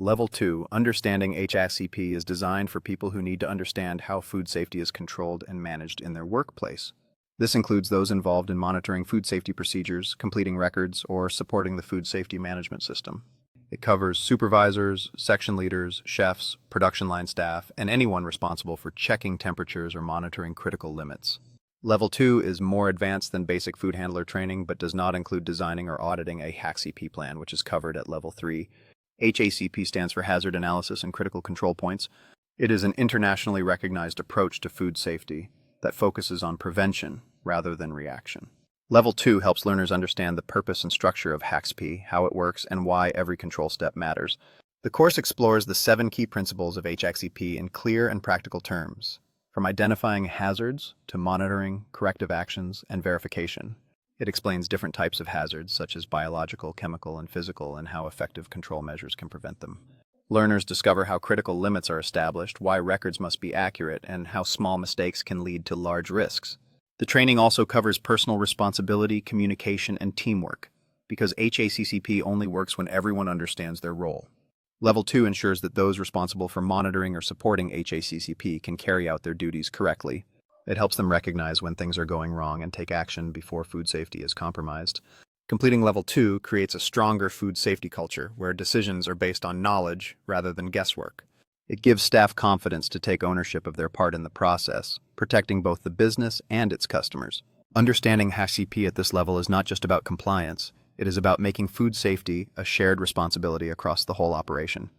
Level 2, Understanding HACCP is designed for people who need to understand how food safety is controlled and managed in their workplace. This includes those involved in monitoring food safety procedures, completing records, or supporting the food safety management system. It covers supervisors, section leaders, chefs, production line staff, and anyone responsible for checking temperatures or monitoring critical limits. Level 2 is more advanced than basic food handler training, but does not include designing or auditing a HACCP plan, which is covered at Level 3. HACCP stands for Hazard Analysis and Critical Control Points. It is an internationally recognized approach to food safety that focuses on prevention rather than reaction. Level 2 helps learners understand the purpose and structure of HACCP, how it works, and why every control step matters. The course explores the 7 key principles of HACCP in clear and practical terms, from identifying hazards to monitoring, corrective actions, and verification. It explains different types of hazards, such as biological, chemical, and physical, and how effective control measures can prevent them. Learners discover how critical limits are established, why records must be accurate, and how small mistakes can lead to large risks. The training also covers personal responsibility, communication, and teamwork, because HACCP only works when everyone understands their role. Level 2 ensures that those responsible for monitoring or supporting HACCP can carry out their duties correctly. It helps them recognize when things are going wrong and take action before food safety is compromised. Completing Level 2 creates a stronger food safety culture where decisions are based on knowledge rather than guesswork. It gives staff confidence to take ownership of their part in the process, protecting both the business and its customers. Understanding HACCP at this level is not just about compliance, it is about making food safety a shared responsibility across the whole operation.